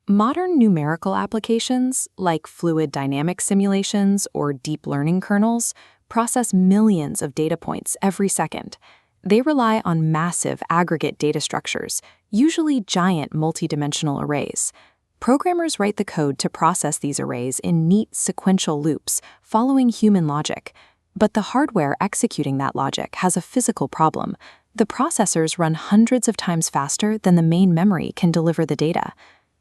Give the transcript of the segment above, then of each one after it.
Modern numerical applications, like fluid dynamic simulations or deep learning kernels, process millions of data points every second. They rely on massive aggregate data structures, usually giant multidimensional arrays. Programmers write the code to process these arrays in neat sequential loops, following human logic. But the hardware executing that logic has a physical problem. The processors run hundreds of times faster than the main memory can deliver the data.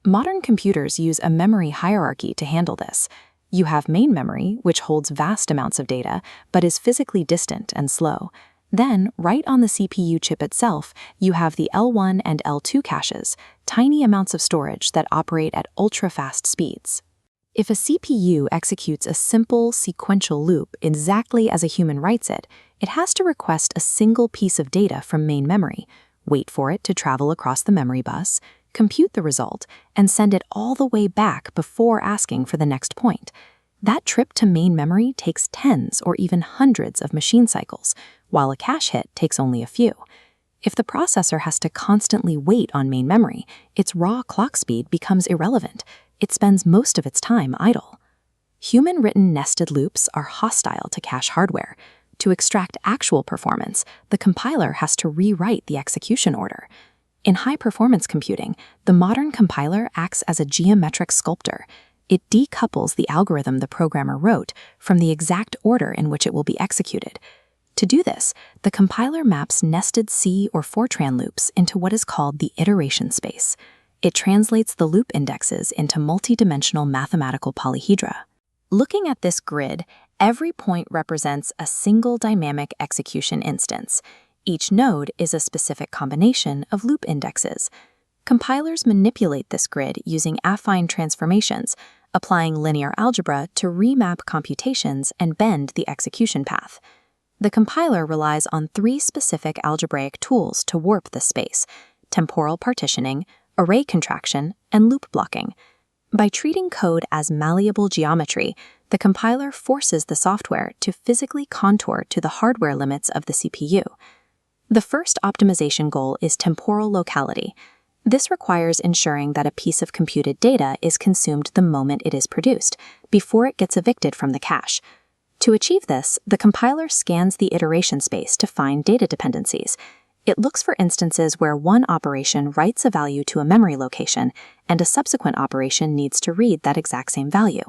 Modern computers use a memory hierarchy to handle this. You have main memory, which holds vast amounts of data, but is physically distant and slow. Then, right on the CPU chip itself, you have the L1 and L2 caches, tiny amounts of storage that operate at ultra-fast speeds. If a CPU executes a simple, sequential loop exactly as a human writes it, it has to request a single piece of data from main memory, wait for it to travel across the memory bus, compute the result, and send it all the way back before asking for the next point. That trip to main memory takes tens or even hundreds of machine cycles, while a cache hit takes only a few. If the processor has to constantly wait on main memory, its raw clock speed becomes irrelevant. It spends most of its time idle. Human-written nested loops are hostile to cache hardware. To extract actual performance, the compiler has to rewrite the execution order. In high-performance computing, the modern compiler acts as a geometric sculptor. It decouples the algorithm the programmer wrote from the exact order in which it will be executed. To do this, the compiler maps nested C or Fortran loops into what is called the iteration space. It translates the loop indexes into multidimensional mathematical polyhedra. Looking at this grid, every point represents a single dynamic execution instance. Each node is a specific combination of loop indexes. Compilers manipulate this grid using affine transformations, applying linear algebra to remap computations and bend the execution path. The compiler relies on three specific algebraic tools to warp the space: temporal partitioning, array contraction, and loop blocking. By treating code as malleable geometry, the compiler forces the software to physically contour to the hardware limits of the CPU. The first optimization goal is temporal locality. This requires ensuring that a piece of computed data is consumed the moment it is produced, before it gets evicted from the cache. To achieve this, the compiler scans the iteration space to find data dependencies. It looks for instances where one operation writes a value to a memory location, and a subsequent operation needs to read that exact same value.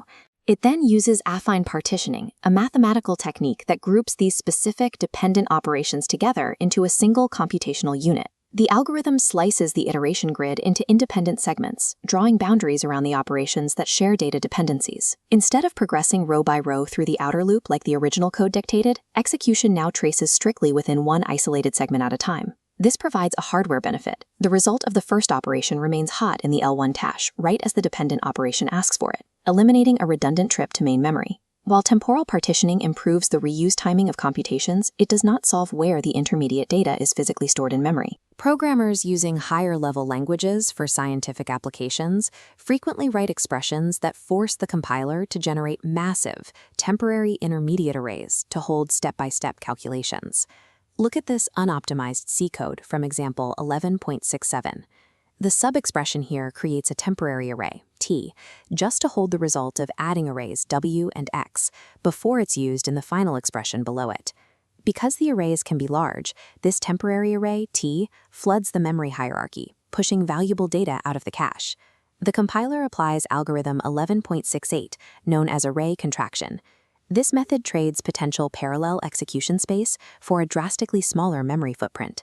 It then uses affine partitioning, a mathematical technique that groups these specific dependent operations together into a single computational unit. The algorithm slices the iteration grid into independent segments, drawing boundaries around the operations that share data dependencies. Instead of progressing row by row through the outer loop like the original code dictated, execution now traces strictly within one isolated segment at a time. This provides a hardware benefit. The result of the first operation remains hot in the L1 cache, right as the dependent operation asks for it, eliminating a redundant trip to main memory. While temporal partitioning improves the reuse timing of computations, it does not solve where the intermediate data is physically stored in memory. Programmers using higher-level languages for scientific applications frequently write expressions that force the compiler to generate massive, temporary intermediate arrays to hold step-by-step calculations. Look at this unoptimized C code from example 11.67. The sub-expression here creates a temporary array, T, just to hold the result of adding arrays W and X before it's used in the final expression below it. Because the arrays can be large, this temporary array, T, floods the memory hierarchy, pushing valuable data out of the cache. The compiler applies algorithm 11.68, known as Array Contraction. This method trades potential parallel execution space for a drastically smaller memory footprint.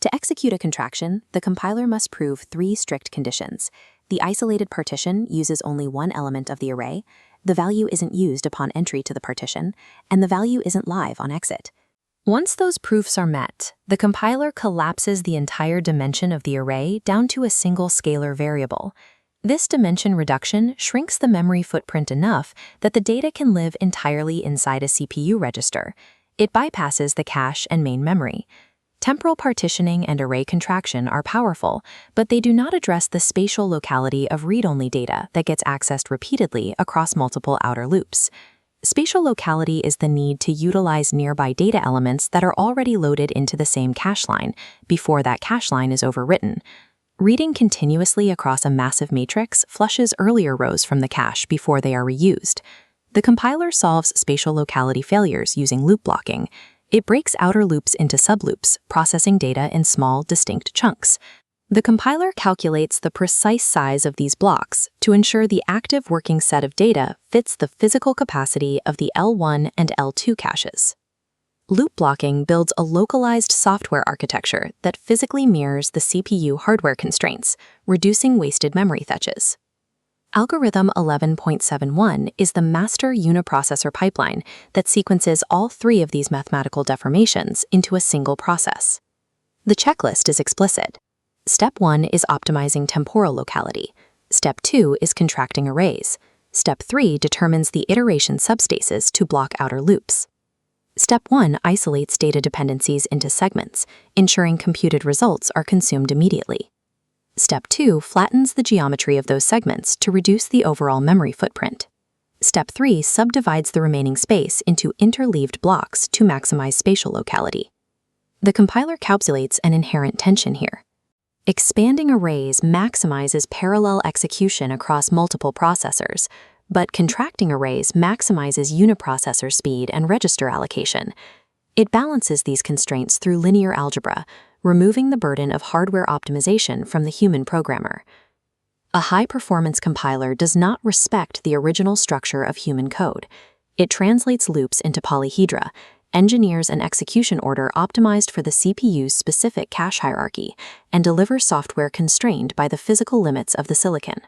To execute a contraction, the compiler must prove three strict conditions. The isolated partition uses only one element of the array, the value isn't used upon entry to the partition, and the value isn't live on exit. Once those proofs are met, the compiler collapses the entire dimension of the array down to a single scalar variable. This dimension reduction shrinks the memory footprint enough that the data can live entirely inside a CPU register. It bypasses the cache and main memory. Temporal partitioning and array contraction are powerful, but they do not address the spatial locality of read-only data that gets accessed repeatedly across multiple outer loops. Spatial locality is the need to utilize nearby data elements that are already loaded into the same cache line before that cache line is overwritten. Reading continuously across a massive matrix flushes earlier rows from the cache before they are reused. The compiler solves spatial locality failures using loop blocking. It breaks outer loops into subloops, processing data in small, distinct chunks. The compiler calculates the precise size of these blocks to ensure the active working set of data fits the physical capacity of the L1 and L2 caches. Loop blocking builds a localized software architecture that physically mirrors the CPU hardware constraints, reducing wasted memory fetches. Algorithm 11.71 is the master uniprocessor pipeline that sequences all three of these mathematical deformations into a single process. The checklist is explicit. Step 1 is optimizing temporal locality. Step 2 is contracting arrays. Step 3 determines the iteration subspaces to block outer loops. Step 1 isolates data dependencies into segments, ensuring computed results are consumed immediately. Step 2 flattens the geometry of those segments to reduce the overall memory footprint. Step 3 subdivides the remaining space into interleaved blocks to maximize spatial locality. The compiler calculates an inherent tension here. Expanding arrays maximizes parallel execution across multiple processors, but contracting arrays maximizes uniprocessor speed and register allocation. It balances these constraints through linear algebra, removing the burden of hardware optimization from the human programmer. A high-performance compiler does not respect the original structure of human code. It translates loops into polyhedra, engineers an execution order optimized for the CPU's specific cache hierarchy, and delivers software constrained by the physical limits of the silicon.